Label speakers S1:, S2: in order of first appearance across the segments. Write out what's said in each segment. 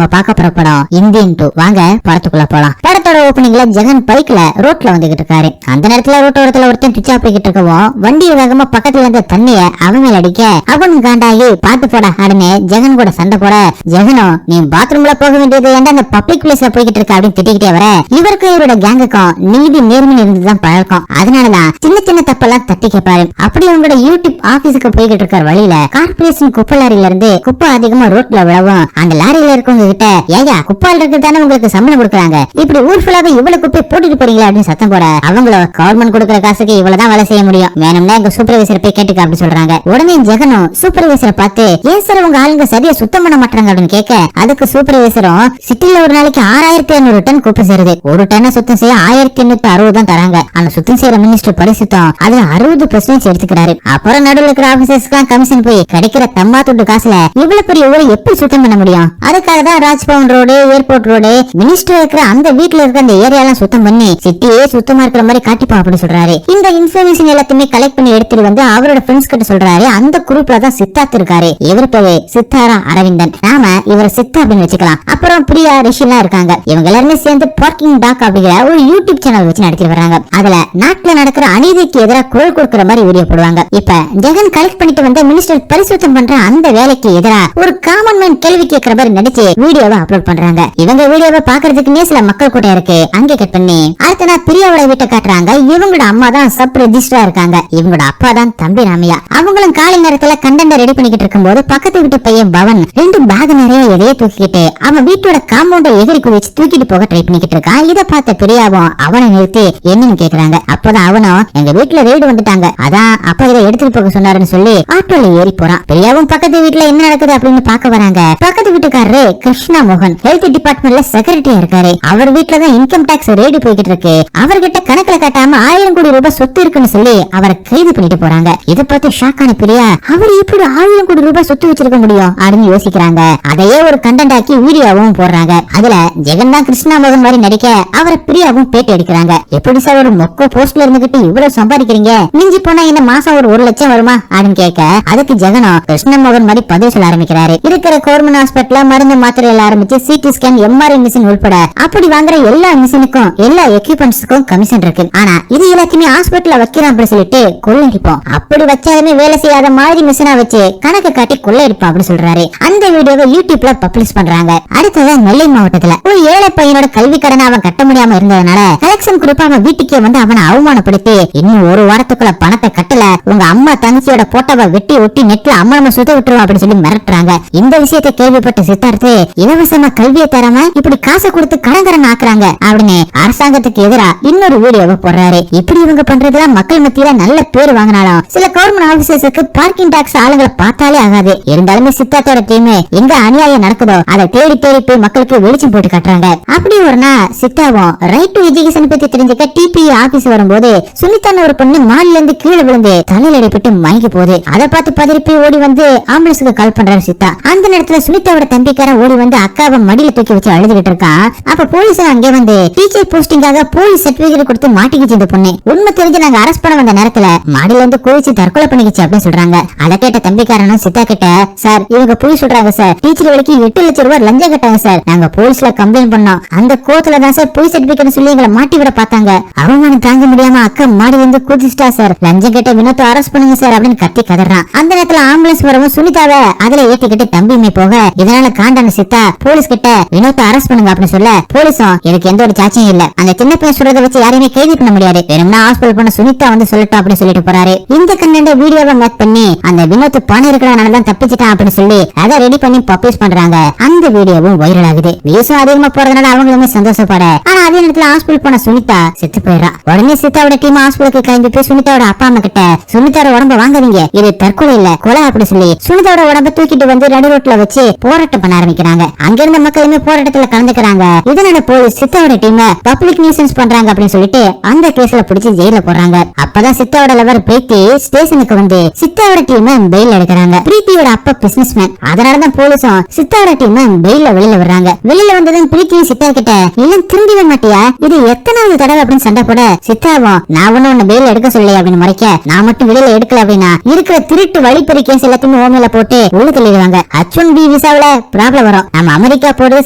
S1: நம்ம பார்க்க போற படம் இந்தியன் 2. வாங்க படத்துக்குள்ள போலாம். படத்தோட ஓபனிங்ல ஜெகன் பைக்ல ரோட்ல வந்துகிட்டு இருக்காரு. அந்த நேரத்துல ரோட்டோரத்துல ஒருத்தன் சுவிட்ச் ஆஃப் பண்ணிக்கிட்டு இருக்கவும் வண்டியை வேகமா பக்கத்துல இருந்த தண்ணிய அவன் மேல அடிக்க அவன் காண்டாகி பாத்து போட அப்படின்னு ஜெகன் கூட சண்டை போட, ஜெகனும் நீ பாத்ரூம்ல போக வேண்டியது ஏன்டா அந்த பப்ளிக் பிளேஸ்ல போய்கிட்டு இருக்க அப்படின்னு திட்டிக்கிட்டே வர, இவருக்கு இவரோட கேங்குக்கும் நீதி நேர்மை இருந்துதான் பழக்கம். அதனாலதான் சின்ன சின்ன தப்பெல்லாம் தட்டி கேட்பாரு. அப்படி அவங்களோட யூடியூப் ஆபீஸுக்கு போய்கிட்டு இருக்க வழியில கார்பரேஷன் குப்பை லாரியில இருந்து குப்பை அதிகமா ரோட்ல விழவும் அந்த லாரியில இருக்கவங்க கிட்ட ஏயா குப்பால் இருக்கிறதானே உங்களுக்கு சம்பளம் கொடுக்குறாங்க, இப்படி ஊர் ஃபுல்லாவே இவ்வளவு குப்பை போட்டுட்டு போறீங்களா அப்படின்னு சத்தம் போட, அவங்கள கவர்மெண்ட் கொடுக்குற காசுக்கு இவ்வளவுதான் வேலை செய்ய முடியும், வேணும்னா எங்க சூப்பர்வைசர் போய் கேட்டுக்க அப்படின்னு சொல்றாங்க. உடனே ஜெகனும் சூப்பர்வைசரை பார்த்து ஏன் சார் உங்க ஆளுங்க சரியா சுத்தம் பண்ண மாட்டாங்க அப்படின்னு கேட்க, அதுக்கு சூப்பர்வைசரும் சிட்டில ஒரு நாளைக்கு 6500 டன் குப்பை சேருது, ஒரு டன்னை சுத்தம் செய்ய 1860 தான் தராங்க, அந்த சுத்தம் செய்யற மினிஸ்டர் பரிசுத்தம் அதுல 60% எடுத்துக்கிறாரு. அப்புறம் நடுவில் இருக்கிற ஆபீசர்ஸ்க்கு கமிஷன் போய் கிடைக்கிற தம்பா துண்டு காசுல இவ்வளவு பெரிய ஊரை எப்படி சுத்தம் பண்ண முடியும்? அதுக்காக தான் Raj Bhavan road, airport road, minister இருக்கிற அந்த வீட்டுல இருக்கிற அந்த ஏரியாலாம் சுத்தம் பண்ணி சிட்டியே சுத்தமா இருக்கிற மாதிரி காட்டிப்பா அப்படின்னு சொல்றாரு. இந்த இன்ஃபர்மேஷன் எல்லாத்தையுமே கலெக்ட் பண்ணி எடுத்துட்டு வந்து அவரோட ஃப்ரெண்ட்ஸ் கிட்ட சொல்றாரு. அந்த குரூப்ல தான் சித்தார்த் இருக்காரு. இவர் பேரு சித்தாரா அரவிந்தன், நாம இவரை சித்தா அப்படின்னு வச்சுக்கலாம். அப்புறம் பிரியா, ரிஷிலாம் இருக்காங்க. இவங்க எல்லாருமே சேர்ந்து பார்க்கிங் டாக் அப்படிங்கிற ஒரு யூடியூப் சேனல் வச்சு நடத்தி வர்றாங்க. அதுல நாட்டுல நடக்கிற அநீதிக்கு எதிராக குரல் கொடுக்கிற மாதிரி வீடியோ போடுவாங்க. இப்ப ஜெகன் கலெக்ட் பண்ணிட்டு வந்த மினிஸ்டர் பரிசுத்தம் பண்ற அந்த வேலைக்கு எதிராக ஒரு காமன் மேன் கேள்வி கேட்கிற மாதிரி நடிச்சு வீடியோவை அப்லோட் பண்றாங்க. இவங்க வீடியோவை பாக்குறதுக்குன்னே சில மக்கள் கூட்டம் இருக்கு. அங்கே கட் பண்ணி அடுத்த நாள் பிரியாவோட வீட்டை காட்டுறாங்க. இவங்களோட அம்மா தான் சப் ரெஜிஸ்டரா இருக்காங்க. இவங்களோட அப்பா தான் தம்பி ராமையா. அவங்களும் காலை நேரத்துல கண்டென்ட் ரெடி பண்ணிக்கிட்டு இருக்கும்போது பக்கத்து வீட்டு பையன் பவன் 2 பேக் நிறைய எதையே தூக்கிட்டு அவன் வீட்டோட காம்பவுண்ட எதிரி குதிச்சு தூக்கிட்டு போக ட்ரை பண்ணிக்கிட்டு இருக்கான். இதை பார்த்த பிரியாவும் அவனை நிறுத்தி என்னன்னு கேக்குறாங்க. அப்பதான் அவனும் எங்க வீட்டுல ரெய்டு வந்துட்டாங்க, அதான் அப்பா இதை எடுத்துட்டு போக சொன்னாருன்னு சொல்லி ஆட்டோல ஏறி போறான். பிரியாவும் பக்கத்து வீட்டுல என்ன நடக்குது அப்படின்னு பாக்க வராங்க. பக்கத்து வீட்டுக்காரரு கிருஷ்ணா மோகன் ஹெல்த் டிபார்ட்மெண்ட்ல செக்ரட்டரியா இருக்காரு. அவர் வீட்டுலதான் இன்கம் டாக்ஸ் ரெய்டு போய்கிட்டு இருக்கு. அவர்கிட்ட கணக்குல காட்டாம 1000 கோடி ரூபாய் சொத்து இருக்குன்னு சொல்லி அவரை கைது பண்ணிட்டு போறாங்க. இதை பார்த்து ஷாக்கான பிரியா அவர் எப்படி 1000 கோடி ரூபாய் சொத்து வச்சிருக்க முடியும் அப்படின்னு யோசிக்கிறாங்க. அதையே ஒரு கண்டென்ட் ஆக்கி வீடியோவும் போடுறாங்க. அதுல ஜெகன் தான் கிருஷ்ணா மோகன் மாதிரி நடிக்க அவரை பிரியாவும் பேட்டி அடிக்கிறாங்க. எப்படி சார் ஒரு மொக்க போஸ்ட்ல இருந்துகிட்டு இவ்வளவு சம்பாதிக்கிறீங்க, மிஞ்சி போனா இந்த மாசம் ஒரு 1 லட்சம் வருமா அப்படின்னு கேட்க, அதுக்கு ஜெகனும் கிருஷ்ணா மோகன் மாதிரி பதில் சொல்ல ஆரம்பிக்கிறாரு. இருக்கிற கவர்மெண்ட் ஹாஸ்பிட்டல்ல மருந்து மாத்திரையில ஆரம்பிச்சு சிடி ஸ்கேன், எம்ஆர்ஐ மிஷின் உட்பட அப்படி வாங்குற எல்லா மிஷினுக்கும் எல்லா எக்யூப்மெண்ட்ஸ்க்கும் கமிஷன் இருக்கு. ஆனா இது எல்லாத்தையுமே ஹாஸ்பிட்டல்ல வைக்கிறோம் அப்படின்னு சொல்லிட்டு கொள்ளையடிப்போம். அப்படி வச்சாலுமே வேலை செய்யாத மாதிரி மிஷினா வச்சு கணக்கு காட்டி கொள்ளையடிப்போம் அப்படின்னு சொல்றாரு. அந்த வீடியோவை யூடியூப்ல பப்ளிஷ் பண்றாங்க. அடுத்தது நெல்லை மாவட்டத்துல ஒரு ஏழை பையனோட கல்வி கடனை அவன் கட்ட முடியாம இருந்ததுனால கலெக்ஷன் குரூப் அவன் வீட்டுக்கே வந்து அவனை அவமானப்படுத்தி இன்னும் 1 வாரத்துக்குள்ள பணத்தை கட்டல உங்க அம்மா தங்கச்சியோட போட்டோவை வெட்டி ஒட்டி நெட்ல அம்மா நம்ம சுத்த விட்டுருவோம் அப்படின்னு சொல்லி மிரட்டுறாங்க. இந்த விஷயத்தை கேள்விப்பட்ட சித்தார்த்து இலவசமா கல்வியை தராம இப்படி காசை கொடுத்து கடன்கரன் ஆக்குறாங்க அப்படின்னு அரசாங்கத்துக்கு எதிரா இன்னொரு வீடியோவை போடுறாரு. இப்படி இவங்க பண்றதுலாம் மக்கள் மத்தியில நல்ல பேர் வாங்கினாலும் சில கவர்மெண்ட் ஆபீசர்ஸுக்கு பார்க்கிங் டாக்ஸ் ஆளுங்களை பார்த்தாலே ஆகாது. இருந்தாலுமே சித்தார்த்தோட டீம் எங்க அநியாயம் நடக்குதோ அதை தேடி தேடி போய் மக்களுக்கு வெளிச்சம் போட்டு காட்டுறாங்க. அப்படி ஒரு நாள் சித்தாவும் ரைட் டு எஜுகேஷன் பத்தி தெரிஞ்சுக்க டிபி ஆபீஸ் வரும்போது சுனிதான்னு ஒரு பொண்ணு மாடியில இருந்து கீழே விழுந்து தலையில அடிபட்டு மயங்கி போகுது. அதை பார்த்து பதறி போய் ஓடி வந்து ஆம்புலன்ஸுக்கு கால் பண்றாரு சித்தா. அந்த நேரத்துல சுனிதாவோட தம்பிக்காரன் ஓடி வந்து அக்காவை மடியில தூக்கி வச்சு அழுதுகிட்டு இருக்கான். அப்ப போலீஸ் அங்கே வந்து டீச்சர் போஸ்டிங்காக போலீஸ் சர்டிபிகேட் கொடுத்து மாட்டிக்கிச்சு. இந்த பொண்ணு உண்மை தெரிஞ்சு நாங்க அரெஸ்ட் பண்ண வந்த நேரத்துல மாடியில இருந்து குளிச்சு தற்கொலை பண்ணிக்கிச்சு அப்படின்னு சொல்றாங்க. அதை கேட்ட தம்பிக்காரனும் சித்தா கிட்ட சார் இவங்க போய் சொல்றாங்க சார், டீச்சர் வேலைக்கு 8 லட்சம் ரூபாய் லஞ்சம் கட்டாங்க சார், நாங்க போலீஸ்ல கம்ப்ளைண்ட் பண்ணோம், அந்த கோத்துல தான் சார் போய் சர்டிபிகேட் சொல்லி எங்களை மாட்டி விட பார்த்தாங்க, அவமானம் தாங்க முடியாம அக்கா மாடியில இருந்து குதிச்சிட்டா சார், லஞ்சம் கேட்ட வினோத்தை அரெஸ்ட் பண்ணுங்க சார் அப்படின்னு கத்தி கதறான். அந்த நேரத்துல ஆம்புலன்ஸ் வரவும் சுனிதாவை அதுல ஏத்திக்கிட்டு தம்பியுமே போக இதனால காண்டான சித்தா போலீஸ் கிட்ட வினோத்தை அரெஸ்ட் பண்ணுங்க அப்படின்னு சொல்ல போலீஸும் எனக்கு எந்த ஒரு சாட்சியும் இல்ல, அந்த சின்ன பையன் சொல்றதை வச்சு யாரையுமே கைது பண்ண முடியாது, வேணும்னா ஹாஸ்பிட்டல் போன சுனிதா வந்து சொல்லட்டும் அப்படின்னு சொல்லிட்டு போறாரு. இந்த கண்டென்ட் வீடியோவை மேக் பண்ணி அந்த வினோத் பணம் இருக்கிறனால தப்பிச்சிட்டான் அப்படின்னு சொல்லி அதை ரெடி பண்ணி பப்ளிஷ் பண்றாங்க. அந்த வீடியோவும் வைரல் ஆகுது. வியூஸும் அதிகமா போறதுனால அவங்களுமே சந்தோஷப்பட, ஆனா அதே நேரத்துல ஹாஸ்பிட்டல் போன சுனிதா செத்து போயிடா. உடனே சித்தாவோட டீம் ஹாஸ்பிட்டலுக்கு கிளம்பி போய் சுனிதாவோட அப்பா அம்மா கிட்ட சுனிதாவோட உடம்ப வாங்குவீங்க, இது தற்கொலை இல்ல கொலை அப்படி சொல்லி சுனிதாவோட உடம்ப தூக்கிட்டு வந்து நடு ரோட்ல வச்சு போராட்டம் பண்ண ஆரம்பிக்கிறாங்க. அங்கிருந்த மக்களுமே போராட்டத்துல கலந்துக்கிறாங்க. இதனால போலீஸ் சித்தாவோட டீம் பப்ளிக் நியூசன்ஸ் பண்றாங்க அப்படின்னு சொல்லிட்டு அந்த கேஸ்ல பிடிச்சி ஜெயில போடுறாங்க. அப்பதான் சித்தாவோட லவர் பிரீத்தி ஸ்டேஷனுக்கு வந்து சித்தாவோட டீம் பெயில் எடுக்கிறாங்க. பிரீத்தியோட அப்பா பிசினஸ் மேன், அதனாலதான் போலீஸும் சித்தாவோட டீம் பெயில வெளியில வர்றாங்க. வெளியில வந்ததும் பிரீத்தியும் சித்தா கிட்ட எல்லாம் திரும்பிட மாட்டியா, இது எத்தனாவது தடவை அப்படின்னு சண்டை போட சித்தாவும் நான் ஒண்ணு பெயில் எடுக்க சொல்லி அப்படின்னு மறைக்க, நான் மட்டும் வெளியில எடுக்கல அப்படின்னா இருக்கிற திருட்டு வழிப்பறி கேஸ் எல்லாத்தையுமே ஓமையில போட்டு உள்ள தள்ளிடுவாங்க. H1B விசாவில ப்ராப்ளம் வரும். நம்ம அமெரிக்கா போறது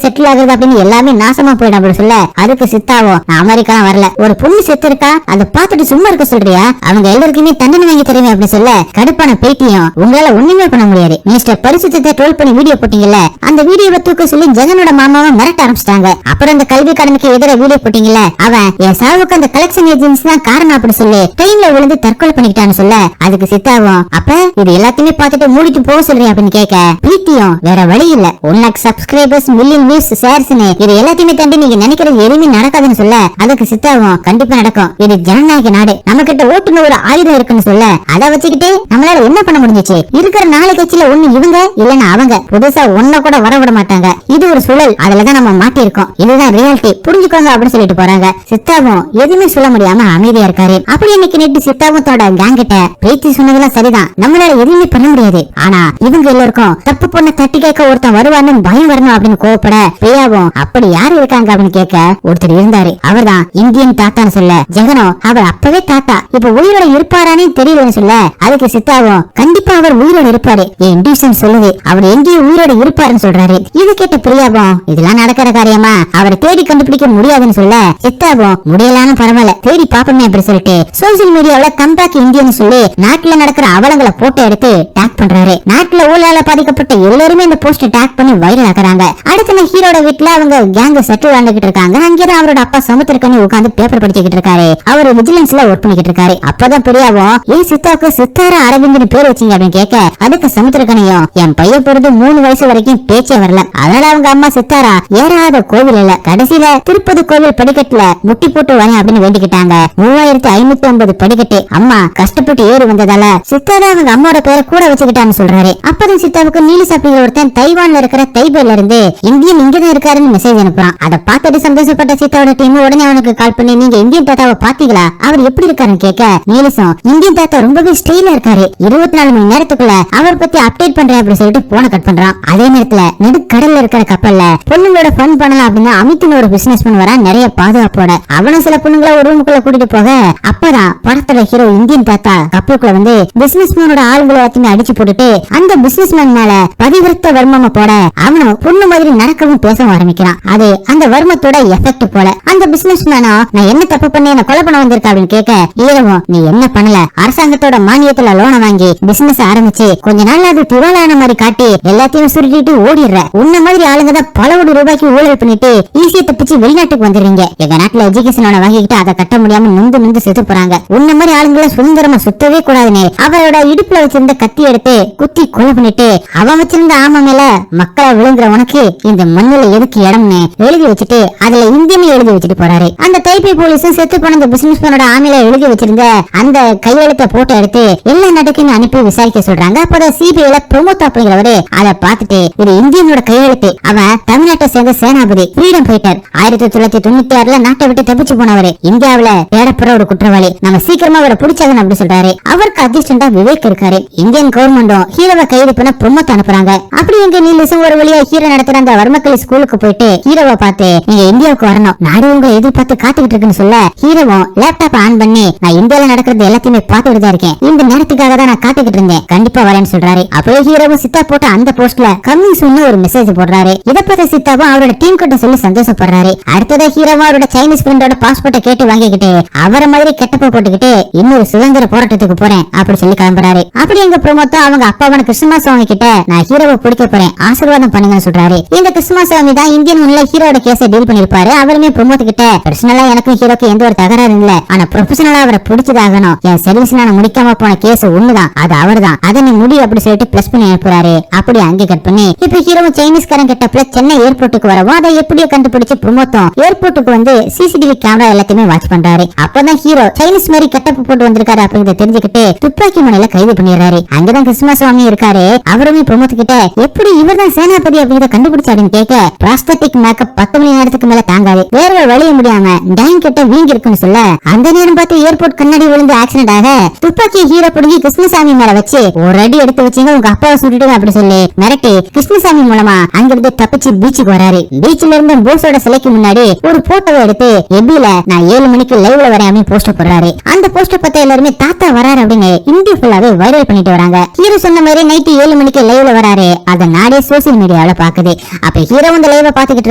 S1: செட்டில் ஆகுறது அப்படின்னு எல்லாமே நாசமா போயிடும் அப்படின்னு சொல்ல அதுக்கு சித்தாவும் நான் அமெரிக்கா வரல, ஒரு பொண்ணு செத்து இருக்கா அதை பார்த்துட்டு சும்மா இருக்க சொல்றியா, அவங்க எல்லாருக்குமே தண்டனை வாங்கி தருவேன் அப்படின்னு சொல்ல கடுப்பான பேட்டியும் உங்களால ஒண்ணுமே பண்ண முடியாது, மிஸ்டர் பரிசுத்தத்தை ட்ரோல் பண்ணி வீடியோ போட்டீங்கல்ல அந்த வீடியோவை தூக்க சொல்லி ஜெகனோட மாமாவை மிரட்ட ஆரம்பிச்சிட்டாங்க. அப்புறம் அந்த கல்வி கடனுக்கு எதிர வீடியோ போட்டீங்கல்ல அவன் என் சாவுக்கு அந்த கலெக்ஷன் ஏஜென்சி தான் காரணம் அப்படி சொல்லி ட்ரெயின்ல விழுந்து தற்கொலை பண்ணிக்கிட்டான்னு சொல்ல அதுக்கு சித்தாவும் அப்ப இது எல்லாத்தையுமே பார்த்துட்டு மூடிட்டு போக சொல்றேன் அப்படின்னு கேட்க பிரீத்தியும் வேற வழி இல்ல, 1 lakh சப்ஸ்கிரைபர்ஸ் மில்லியன் வியூஸ் ஷேர்ஸ்னு இது எல்லாத்தையுமே தாண்டி நீங்க நினைக்கிறது எதுவுமே நடக்காதுன்னு சொல்ல அதுக்கு சித்தாவும் கண்டிப்பா நடக்கும், இது ஜனநாயக நாடு, நம்ம கிட்ட ஓட்டுன்னு ஒரு ஆயுதம் இருக்குன்னு சொல்ல அதை வச்சுக்கிட்டு நம்மளால என்ன பண்ண முடிஞ்சிச்சு, இருக்கிற 4 கட்சியில ஒண்ணு இவங்க இல்லன்னா அவங்க, புதுசா ஒன்ன கூட வர விட மாட்டாங்க, இது ஒரு சுழல், அதுலதான் நம்ம மாட்டி இருக்கோம், இதுதான் ரியாலிட்டி புரிஞ்சுக்கோங்க அப்படின்னு சொல்லிட்டு போறாங்க. சித்தாவும் எதுவுமே சொல்ல முடியாம அமைதியா இருக்காரு. அப்படி இன்னைக்கு நேற்று சித்தாவும் தோட கேங் கிட்ட பிரீத்தி சொன்னதெல்லாம் சரிதான், நம்மளால எதுவுமே பண்ண முடியாது, ஆனா இவங்க எல்லாருக்கும் தப்பு பொண்ண தட்டி கேட்க ஒருத்தன் வருவான்னு பயம் வரணும் அப்படின்னு கோவப்பட பிரியாவும் அப்படி யாரு இருக்காங்க அப்படின்னு கேட்க ஒருத்தர் இருந்தாரு, அவர்தான் இந்தியன் தாத்தான்னு சொல்ல ஜெகனோ அவர் அப்பவே தாத்தா இப்ப உயிரோட இருப்பாரானே தெரியலன்னு சொல்ல அதுக்கு சித்தாவும் கண்டிப்பா அவர் உயிரோட இருப்பாரு, என் இன்ட்யூஷன் சொல்லுது அவர் எங்கேயும் உயிரோட இருப்பாருன்னு சொல்றாரு. இது கேட்ட பிரியாவும் இதெல்லாம் நடக்கிற காரியமா, அவரை தேடி கண்டுபிடிக்க முடியாதுன்னு சொல்ல சித்தாவும் முடியலான்னு பரவாயில்ல தேடி பாப்போமே அப்படி சொல்லிட்டு சோசியல் மீடியாவில கம்பேக் இந்தியன் சொல்லி நாட்டுல நடக்கிற அவலங்களை போட்டோ எடுத்து டேக் பண்றாரு. நாட்டுல ஊழலால பாதிக்கப்பட்ட எல்லாருமே இந்த போஸ்ட் டேக் பண்ணி வைரல் ஆக்குறாங்க. அடுத்த ஹீரோட வீட்டுல அவங்க கேங்க செட்டில் வாழ்ந்துகிட்டு இருக்காங்க. அங்கேதான் அவரோட அப்பா சமுத்திரக்கனி உட்கார்ந்து பேப்பர் படிச்சுக்கிட்டு இருக்காரு. அவர் விஜிலன்ஸ்ல ஒர்க் பண்ணிக்கிட்டு இருக்காரு. அப்பதான் பிரியாவும் ஏன் சித்தாவுக்கு சித்தாரா அரவிந்த்னு பேர் வச்சீங்க அப்படின்னு கேட்க அதுக்கு சமுத்திரக்கனியும் என் பையன் பிறந்து 3 வயசு வரைக்கும் பேச்சே வரல, அதனால அவங்க அம்மா சித்தாரா ஏறாத கோவில் இல்ல, கடைசியில திருப்பதி கோவில் படிக்கட்டுல முட்டி போட்டு வரேன் அப்படின்னு வேண்டிக்கிட்டாங்க. 3550 படிக்கட்டு அம்மா கஷ்டப்பட்டு ஏறி வந்ததால சித்தாரா அவங்க அம்மாவோட பேரை கூட வச்சுக்கிட்டான்னு சொல்றாரு. அப்பதான் சித்தாவுக்கு நீலிஸ் அப்படிங்கிற ஒருத்தன் தைவான்ல இருக்கிற தைபேல இருந்து இந்தியன் இங்கதான் இருக்காருன்னு மெசேஜ் அனுப்புறான். அதை பார்த்துட்டு சந்தோஷப்பட்ட சித்தாவோட டீம் உடனே அவனுக்கு கால் பண்ணி நீங்க இந்தியன் தாத்தாவை பாத்தீங்களா, அவர் எப்படி இருக்காருன்னு கேட்க நீலிசும் இந்தியன் தாத்தா ரொம்பவே ஸ்டைலா இருக்காரு, 24 மணி நேரத்துக்குள்ள அவர் பத்தி அப்டேட் பண்றேன் அப்படின்னு சொல்லிட்டு போன கட் பண்றான். அதே நேரத்துல நடுக்கடல்ல இருக்கிற கப்பல்ல பொண்ணுங்களோட ஃபன் பண்ணலாம் அப்படின்னு அமித்தின் ஒரு பிசினஸ் மேன் வரா நிறைய பாதுகாப்போட. அவனும் சில பொண்ணுங்களை ஒரு ரூமுக்குள்ள கூட்டிட்டு போக அப்பதான் படத்தோட ஹீரோ இந்தியன் தாத்தா கப்பலுக்குள்ள வந்து பிசினஸ் மேனோட ஆளுங்களை எல்லாத்தையுமே அடிச்சு போட்டுட்டு அந்த பிசினஸ் மேன் மேல பதிவிரத்த வர்மமா போட அவனும் பொண்ணு மாதிரி நடக்கவும் பேசவும் ஆரம்பிக்கிறான். அது அந்த வர்மத்தோட எஃபெக்ட் போல. அந்த பிசினஸ் மேனோ நான் என்ன தப்பு பண்ணி என்ன கொலை பண்ண வந்திருக்கா அப்படின்னு கேட்க ஹீரோவும் நீ என்ன பண்ணல, அரசாங்கத்தோட மானியத்துல லோனை வாங்கி பிசினஸ் ஆரம்பிச்சு கொஞ்ச நாள் அது திவாலான மாதிரி காட்டி எல்லாத்தையும் சுருட்டிட்டு ஓடிடுற. உன்ன மாதிரி ஆளுங்க தான் பல கோடி ரூபாய்க்கு ஊழல் பண்ணிட்டு ஈஸியா தப்பிச்சு வெளிநாட்டுக்கு வந்துடுறீங்க. எங்க நாட்டுல எஜுகேஷன் லோனை வாங்கிக்கிட்டு அதை கட்ட முடியாம நொந்து செத்து போறாங்க. உன்ன மாதிரி ஆளுங்களை சுதந்திரமா சுத்தவே கூடாதுன்னு அவரோட இடுப்புல வச்சிருந்த கத்தி எடுத்து குத்தி கொலை பண்ணிட்டு அவன் வச்சிருந்த ஆமை மேல மக்களை விழுங்குற உனக்கு இந்த மண்ணுல எதுக்கு இடம்னு எழுதி வச்சுட்டு அதுல இந்தியமே எழுதி வச்சுட்டு போறாரு. அந்த தைப்பை போலீஸும் செத்து போன அந்த பிசினஸ் மேனோட ஆமையில எழுதி வச்சிருந்த அந்த கையெழுத்த போட்டோ எடுத்து எல்லா நாட்டுக்கும் அனுப்பி விசாரிக்க சொல்றாங்க. அப்பதான் சிபிஐல பிரமோத் அப்படிங்கிறவரு அதை பார்த்துட்டு இது இந்தியனோட கையெழுத்து, அவன் தமிழ்நாட்டை சேர்ந்த சேனாபதி ஃப்ரீடம் ஃபைட்டர், 1996 நாட்டை விட்டு தப்பிச்சு போனவரு, இந்தியாவில தேடப்படுற ஒரு குற்றவாளி, நம்ம சீக்கிரமா அவரை பிடிச்சாங்கன்னு அப்படி சொல்றாரு. அவருக்கு அசிஸ்டண்டா விவேக் இருக்காரு. இந்தியன் கவர்மெண்டும் ஹீரோவை கைது பண்ண பிரமோத் அனுப்புறாங்க. அப்படி எங்க நீலிசும் ஒரு வழியா ஹீரோ நடத்துற அந்த வர்மக்கலி ஸ்கூலுக்கு போயிட்டு ஹீரோவை பார்த்து நீங்க இந்தியாவுக்கு வரணும், நாடு உங்களை எதிர்பார்த்து காத்துக்கிட்டு இருக்குன்னு சொல்ல ஹீரோவும் லேப்டாப் ஆன் பண்ணி நான் இந்தியாவில நடக்கிறது எல்லாத்தையுமே பார்த்துட்டு தான் இருக்கேன், இந்த நேரத்துக்காக தான் நான் காத்துக்கிட்டு இருந்தேன், கண்டிப்பா வரேன்னு சொல்றாரு. அப்படியே ஹீரோவும் சித்தா போட்ட அந்த போஸ்ட்ல கம்மிங் சூன் ஒரு மெசேஜ் போடுறாரு. இதை பார்த்த சித்தாவும் அவரோட டீம் கிட்ட சொல்லி சந்தோஷப்படுறாரு. அடுத்ததா ஹீரோவும் அவரோட சைனீஸ் ஃப்ரெண்டோட பாஸ்போர்ட்டை கேட்டு வாங்கிக்கிட்டு அவரை மாதிரி கெட்டப்ப போட்டுக்கிட்டு இன்னொரு சுதந்திர போராட்டத்துக்கு போறேன் அப்படி சொல்லி கிளம்புறாரு. அப்படி எங்க ப்ரோமோத்தோ அவங்க அப்பாவான கிருஷ்ணமா சுவாமி கிட்ட நான் ஹீரோவை பிடிக்க போறேன் ஆசீர்வாதம் பண்ணுங்கன்னு சொல்றாரு. இந்த கிருஷ்ணமா சுவாமி தான் இந்தியன் ஒன்ல ஹீரோட கேஸை டீல் பண்ணிருப்பாரு. அவருமே ப்ரோமோத் கிட்ட பர்சனலா எனக்கும் ஹீரோக்கு எந்த ஒரு தகராறு இல்ல, ஆனா ப்ரொஃபஷனலா அவரை பிடிச்சதாகணும், என் சர்வீஸ் நான் முடிக்காம போன கேஸ் ஒண்ணுதான், அது அவர்தான், அதை நீ முடி அப்படி சொல்லிட்டு பிளஸ் பண்ணி அனுப்புறாரு. அப்படி அங்கே கட் பண்ணி இப்ப ஹீரோவும் சைனீஸ்காரன் கிட்டப்ல சென்னை ஏர்போர்ட்டுக்கு வரவும் அதை எப்படியோ கண்டுபிடிச்சு ப்ரோமோத்தும் ஏர்போர்ட்டுக்கு வந்து சிசிடிவி கேமரா எல்லாத்தையுமே வாட்ச் பண்றாரு. அப்பதான் ஹீரோ சைனீஸ் மாதிரி கட்டப்பு போட்டு வந்திருக்காரு அப்படிங்கறத தெரிஞ்சுக்கிட்டு துப்பாக்கி முனையில கைது பண்ணிடுறாரு. அங்கதான் கிருஷ்ணசுவாமி இருக்காரு. அவருமே ப்ரோமோத் கிட்ட எப்படி இவர்தான் சேனாபதி அப்படிங்கறத கண்டுபிடிச்சாருன்னு கேட்க பிளாஸ்டிக் மேக்கப் 10 மணி நேரத்துக்கு மேல தாங்காது, வேற வழிய முடியாம டைம் கிட்ட வீங்கி இருக்குன்னு சொல்ல அந்த நேரம் பார்த்து ஏர்போர்ட் கண்ணாடி விழுந்து ஆக்சிடென்ட் ஆக துப்பாக்கி ஹீரோ புடுங்கி கிருஷ்ணசாமி மேல வச்சு ஒரு அடி எடுத்து வச்சீங்க உங்க அப்பாவை சுட்டுட்டு அப்படி சொல்லி மிரட்டி கிருஷ்ணசாமி மூலமா அங்கிருந்து தப்பிச்சு பீச்சுக்கு வராரு. பீச்ல இருந்து போஸோட சிலைக்கு முன்னாடி ஒரு போட்டோவை எடுத்து எபில நான் 7 மணிக்கு லைவ்ல வரேன் அப்படின்னு போஸ்டர் போடுறாரு. அந்த போஸ்டர் பார்த்த எல்லாருமே தாத்தா வராரு அப்படின்னு இந்தியா ஃபுல்லாவே வைரல் பண்ணிட்டு வராங்க. ஹீரோ சொன்ன மாதிரி நைட்டு 7 மணிக்கு லைவ்ல வராரு. அத நாடே சோசியல் மீடியால வேலை பாக்குது. அப்ப ஹீரோ இந்த லைவ பாத்துக்கிட்டு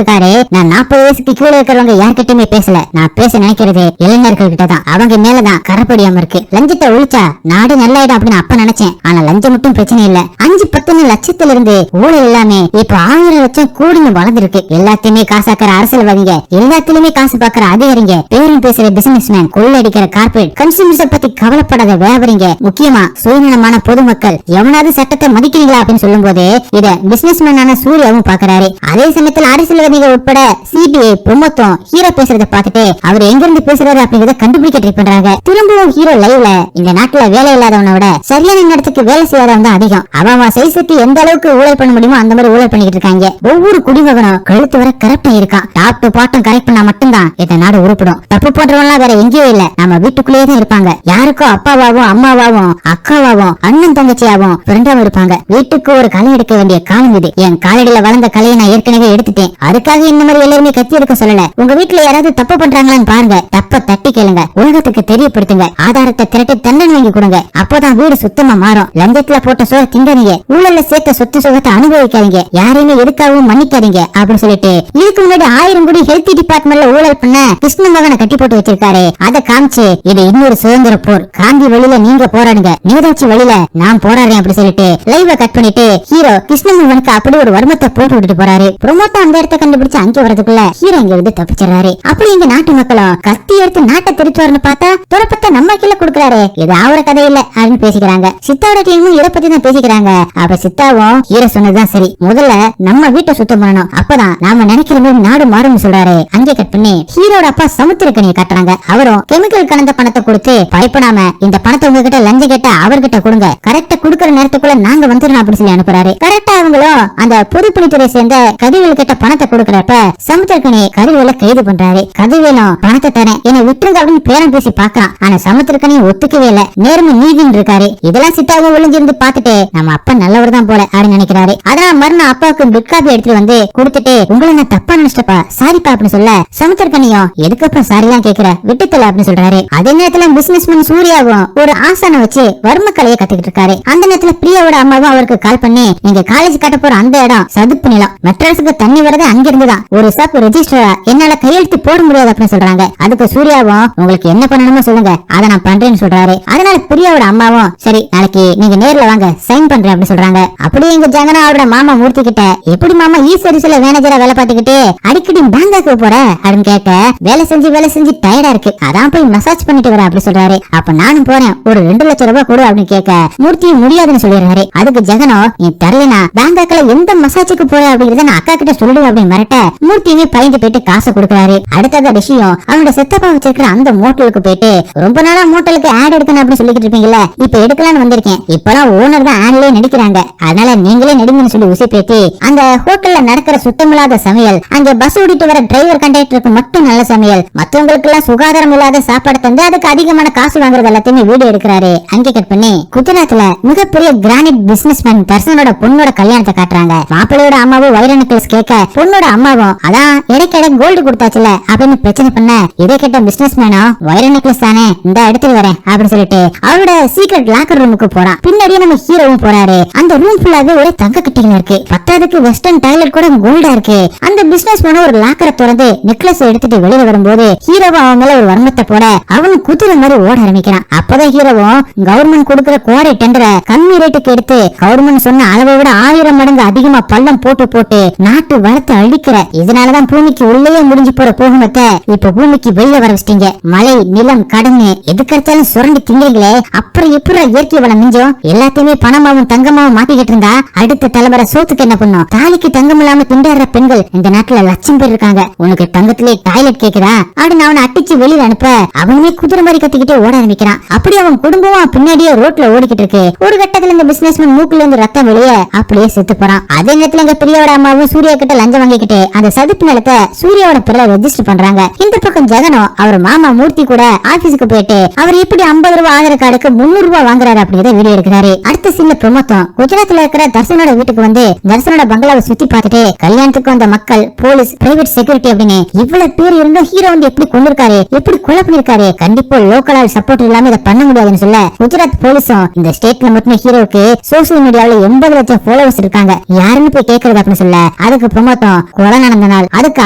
S1: இருக்காரு. நான் 40 வயசுக்கு கீழே இருக்கிறவங்க யார்கிட்டயுமே பேசல, நான் பேச நினைக்கிறது இளைஞர்கள் கிட்டதான். அவங்க மேலதான் கரப்படியாம இருக்கு. லஞ்சத்தை ஒழிச்சா நாடு நல்லாயிடும் அப்படின்னு அப்ப நினைச்சேன். ஆனா லஞ்சம் மட்டும் பிரச்சனை இல்ல, 5-10 லட்சத்துல இருந்து ஊழல் எல்லாமே இப்ப 1000 லட்சம் கூடின்னு வளர்ந்துருக்கு. எல்லாத்தையுமே காசாக்குற அரசியல்வாதிங்க, எல்லாத்திலுமே காசு பாக்குற அதிகாரிங்க, பேரும் பேசுற பிசினஸ்மேன், கொள்ளடிக்கிற கார்பரேட், கன்சூமர்ஸ பத்தி கவலைப்படாத வியாபாரிங்க, முக்கியமா சுயநலமான பொதுமக்கள் எவனாவது சட்டத்தை மதிக்கிறீங்களா அப்படின்னு சொல்லும் போது இத பிசினஸ்மேனான சூர்யாவும் பாக்குறாரு. அதே சமயத்தில் அரசியல்வாதிகள் உட்பட சிபிஐ பிரமோத்தும் ஹீரோ பேசுறத பார்த்துட்டு அவர் எங்க இருந்து பேசுறாரு அப்படிங்கறத கண்டுபிடிக்க ட்ரை பண்றாங்க. திரும்பவும் ஹீரோ லைவ்ல இந்த நாட்டுல வேலை இல்லாதவனை விட சரியான நேரத்துக்கு வேலை செய்யாதவன் தான் அதிகம். அவன் சைஸுக்கு எந்த அளவுக்கு ஊழல் பண்ண முடியுமோ அந்த மாதிரி ஊழல் பண்ணிட்டு இருக்காங்க. ஒவ்வொரு குடிமகனும் கழுத்து வர கரெக்டா இருக்கான். டாப் டு பாட்டம் கரெக்ட் பண்ணா மட்டும்தான் இந்த நாடு உருப்படும். தப்பு போன்றவன்லாம் வேற எங்கேயோ இல்ல, நம்ம வீட்டுக்குள்ளேயே தான் இருப்பாங்க. யாருக்கோ அப்பாவாவும் அம்மாவாவும் அக்காவாவும் அண்ணன் தங்கச்சியாவும் ஃப்ரெண்டாவும் இருப்பாங்க. வீட்டுக்கு ஒரு களை எடுக்க வேண்டிய காலம் இது. என் காலடியில வளர்ந்த கலையை நான் ஏற்கனவே எடுத்துட்டேன். அதுக்காக இந்த மாதிரி எல்லாருமே கத்தி எடுக்க சொல்லல. உங்க வீட்டுல யாராவது தப்பு பண்றாங்களான்னு பாருங்க, தப்ப தட்டி கேளுங்க, உலகத்துக்கு தெரியப்படுத்துங்க, ஆதாரத்தை திரட்டி தண்டனை வாங்கி கொடுங்க. அப்போதான் வீடு சுத்தமா மாறும். லஞ்சத்துல போட்ட சோற திங்காதீங்க, ஊழல்ல சேர்த்த சொத்து சுகத்தை அனுபவிக்காதீங்க, யாரையுமே எதுக்காகவும் மன்னிக்காதீங்க அப்படின்னு சொல்லிட்டு இதுக்கு முன்னாடி 1000 கோடி ஹெல்த் டிபார்ட்மெண்ட்ல ஊழல் பண்ண கிருஷ்ண மகனை கட்டி போட்டு வச்சிருக்காரு. அதை காமிச்சு இது இன்னொரு சுதந்திர போர், காந்தி வழியில நீங்க போராடுங்க, நீதாட்சி வழியில நான் போராடுறேன் அப்படி சொல்லிட்டு லைவ கட் பண்ணிட்டு ஹீரோ கிருஷ்ண மகனுக்கு அப்படி ஒரு வர்மத்தை போட்டு விட்டுட்டு போறாரு. பிரமோத்தா அந்த இடத்தை கண்டுபிடிச்சு அங்க வரதுக்குள்ள ஹீரோ இங்க இருந்து தப்பிச்சிடறாரு. அப்படி இங்க நாட்டு மக்களும் கத்தி எடுத்து நாட்டை திருச்சுவாருன்னு பார்த்தா துறப்பத்தை நம்ம கீழே கொடுக்கறாரு, இது அவர கதை இல்ல அப்படின்னு பேசிக்கிறாங்க. சித்தாவோட டீமும் இதை பத்தி தான் பேசிக்கிறாங்க. அப்ப சித்தாவும் ஹீரோ சொன்னதுதான் சரி, முதல்ல நம்ம வீட்டை சுத்தம் பண்ணணும், அப்பதான் நாம நினைக்கிற மாதிரி நாடு மாறும்னு சொல்றாரு. அங்கே கட் பண்ணி ஹீரோட அப்பா சமுத்திரக்கனியை காட்டுறாங்க. அவரும் கெமிக்கல் கலந்த பணத்தை கொடுத்து பயப்படாம இந்த பணத்தை உங்ககிட்ட லஞ்சம் கேட்ட அவர்கிட்ட கொடுங்க, கரெக்டா குடுக்கற நேரத்துக்குள்ள நாங்க வந்துடணும் அப்படின்னு சொல்லி அனுப்புறாரு. கரெக்டா அவங்களும் அந்த பொதுப்பணித்துறை சேர்ந்த கதிவேல் கிட்ட பணத்தை கொடுக்கறப்ப சமுத்திரக்கனி கதிவேல கைது பண்றாரு. கதிவேலும் பணத்தை தரேன் என்னை விட்டுருங்க அப்படின்னு பேரம் பேசி பாக்கலாம். ஆனா சமுத்திரக்கனியும் ஒத்துக்கவே இல்ல, நேர்மை நீதின்னு இருக்காரு. இதெல்லாம் சித்தாவும் ஒளிஞ்சிருந்து பாத்துட்டு நம்ம அப்பா நல்லவர் தான் போல அப்படின்னு நினைக்கிறாரு. அதனால மறுநாள் அப்பாவுக்கு பிட் காப்பி எடுத்துட்டு வந்து கொடுத்துட்டு உங்களை நான் தப்பா நினைச்சிட்டப்பா சாரிப்பா அப்படின்னு சொல்ல சமுத்திரக்கனியும் எதுக்கப்புறம் சாரி எல்லாம் கேக்குற விட்டுத்தல அப்படின்னு சொல்றாரு. அதே நேரத்துல பிசினஸ்மேன் சூர்யாவும் ஒரு ஆசான வச்சு வர்ம கலையை கத்துக்கிட்டு இருக்காரு. அந்த நேரத்துல பிரியாவோட அம்மாவும் அவருக்கு கால் பண்ணி நீங்க காலேஜ் கட்ட போற அந்த இடம் சதுப்பு நிலம், மெட்ராஸுக்கு தண்ணி வரது அங்க இருந்துதான், ஒரு சப் ரெஜிஸ்டரா என்னால கையெழுத்து போட முடியாது அப்படின்னு சொல்றாங்க. அதுக்கு சூர்யாவும் உங்களுக்கு என்ன பண்ணணுமோ சொல்லுங்க அதை நான் பண்றேன்னு சொல்றாரு. அதனால பிரியாவோட அம்மாவும் சரி நாளைக்கு நீங்க நேர்ல வாங்க சைன் பண்றேன் அப்படின்னு சொல்றாங்க. அப்படியே எங்க ஜெகனா அவரோட மாமா மூர்த்தி கிட்ட எப்படி மாமா ஈ சர்வீஸ்ல மேனேஜரா வேலை பார்த்துக்கிட்டு அடிக்கடி பேங்காக்கு போற அப்படின்னு கேட்க வேலை செஞ்சு டயர்டா இருக்கு, அதான் போய் மசாஜ் பண்ணிட்டு வரேன் அப்படி சொல்றாரு. அப்ப நானும் போறேன், ஒரு 2 லட்சம் ரூபாய் கொடு அப்படின்னு கேட்க மூர்த்தியும் முடியாதுன்னு சொல்லிடுறாரு. அதுக்கு ஜெகனோ நீ தரலனா பேங்காக்ல எந்த மசாஜுக்கு போற அப்படிங்கறத நான் அக்கா கிட்ட சொல்லுவேன் அப்படின்னு மிரட்ட மூர்த்தியுமே பயந்து போயிட்டு காசை கொடுக்கறாரு. அடுத்தது விஷயம் அவனோட செத்தப்பா வச்சிருக்கிற அந்த மோட்டலுக்கு போயிட்டு ரொம்ப நாளா மோட்டலுக்கு ஆட் எடுக்கணும் அப்படின்னு சொல்லிட்டு இருப்பீங்கல்ல, இப்ப எடுக்கலான்னு வந்திருக்கேன், இப்பெல்லாம் ஓனர் தான் ஆட்லயே நடிக்கிறாங்க, அதனால நீங்களே நடிங்கன்னு சொல்லி உசி பேத்தி அந்த ஹோட்டல்ல நடக்கிற சுத்தமில்லாத சமையல், அங்க பஸ் ஓடிட்டு வர டிரைவர் கண்டக்டருக்கு மட்டும் நல்ல சமையல், மத்தவங்களுக்கு எல்லாம் சுகாதாரம் இல்லாத சாப்பாடு தந்து அதுக்கு அதிகமான காசு வாங்குறது எல்லாத்தையுமே வீடியோ எடுக்கிறாரு. அங்கே கட் பண்ணி குஜராத்ல மிகப்பெரிய கிரானைட் பிசினஸ்மேன் தர்சனோட பொண்ணோட கல்யாணத்தை காட்டுறாங்க. மாப்பிள்ளையோட அம்மாவும் வைர நெக்லஸ் கேட்க பொண்ணோட அம்மாவும் அதான் இடைக்கிட கோல்டு கொடுத்தாச்சுல அப்படின்னு பிரச்சனை பண்ண இதை கேட்ட பிசினஸ்மேனும் வைர நெக்லஸ் தானே இந்த இடத்துல வரேன் அப்படின்னு சொல்லிட்டு அவரோட சீக்ரெட் லாக்கர் ரூமுக்கு போறான். பின்னாடியே நம்ம ஹீரோவும் போறாரு. அந்த ரூம் ஃபுல்லாவே ஒரே தங்க கட்டிகள் இருக்கு, பத்தாவதுக்கு வெஸ்டர்ன் டாய்லெட் கூட கோல்டா இருக்கு. அந்த பிசினஸ்மேனும் ஒரு லாக்கரை திறந்து நெக்லஸ் எடுத்துட்டு வெளியில வரும்போது ஹீரோவும் அவன் மேல ஒரு வர்மத்தை போட அவனும் குதிரை மாதிரி ஓட ஆரம்பிக்கிறான். அப்பதான் ஹீரோவும் கவர்மெண்ட் கொடுக்கிற குவாரி டெண்டரை கம்மி ரேட்டுக்கு எடுத்து கவர்மெண்ட் சொன்ன அளவை விட 1000 மடங்கு அதிகமா பள்ளம் போட்டு நாட்டு வளத்தை அழிக்கிற, இதனாலதான் பூமிக்கு உள்ளே முடிஞ்சு போற போகமத்தை இப்ப பூமிக்கு வெளியே வர வச்சிட்டீங்க. மலை நிலம் கடன்னு எது கிடைச்சாலும் சுரண்டி திங்கீங்களே, அப்புறம் எப்படி இயற்கை வளம் மிஞ்சம்? எல்லாத்தையுமே பணமாவும் தங்கமாவும் மாத்திக்கிட்டு இருந்தா அடுத்த தலைமுறை சோத்துக்கு என்ன பண்ணும்? தாலிக்கு தங்கம் இல்லாம திண்டாடுற பெண்கள் இந்த நாட்டுல லட்சம் பேர் இருக்காங்க, உனக்கு தங்கத்திலே டாய்லெட் கேக்குதா அப்படின்னு அவனை அட்டிச்சு வெளியில அனுப்ப அவனுமே குதிரை மாதிரி கத்திக்கிட்டே ஓட ஆரம்பிக்கிறான். அப்படி அவன் குடும்பம் பின்னாடியே ரோட்ல ஓடிக்கிட்டு இருக்கு. ஒரு கட்டத்துல இந்த பிசினஸ்மேன் மூக்குல இருந்து ரத்தம் வெளியே அப்படியே செத்து போறான். அதே நேரத்துல எங்க பிரியாவோட அம்மாவும் சூர்யா கிட்ட லஞ்சம் வாங்கிக்கிட்டு அந்த சதுப்பு நிலத்தை சூர்யாவோட பேர்ல ரெஜிஸ்டர் பண்றாங்க. இந்த பக்கம் ஜெகனும் அவர் மாமா மூர்த்தி கூட ஆபீஸுக்கு போயிட்டு அவர் எப்படி 50 ரூபாய் ஆதார் கார்டுக்கு 300 ரூபாய் வாங்குறாரு அப்படிங்கறத வீடியோ எடுக்கிறாரு. அடுத்த சீன்ல பிரமோத்தம் குஜராத்ல இருக்கிற தர்சனோட வீட்டுக்கு வந்து தர்சனோட பங்களாவை சுத்தி பார்த்துட்டு கல்யாணத்துக்கு வந்த மக்கள், போலீஸ், பிரைவேட் செக்யூரிட்டி அப்படின்னு இவ்வளவு பேர் உயிர் இருந்தும் ஹீரோ வந்து எப்படி கொண்டிருக்காரு, எப்படி கொலை பண்ணிருக்காரு, கண்டிப்பா லோக்கல் சப்போர்ட் இல்லாம இதை பண்ண முடியாதுன்னு சொல்ல குஜராத் போலீஸும் இந்த ஸ்டேட்ல மட்டும் ஹீரோக்கு சோசியல் மீடியாவில 80 லட்சம் ஃபாலோவர்ஸ் இருக்காங்க, யாருன்னு போய் கேட்கறது அப்படின்னு சொல்ல அதுக்கு ப்ரொமோட்டும் கொலை நடந்த நாள் அதுக்கு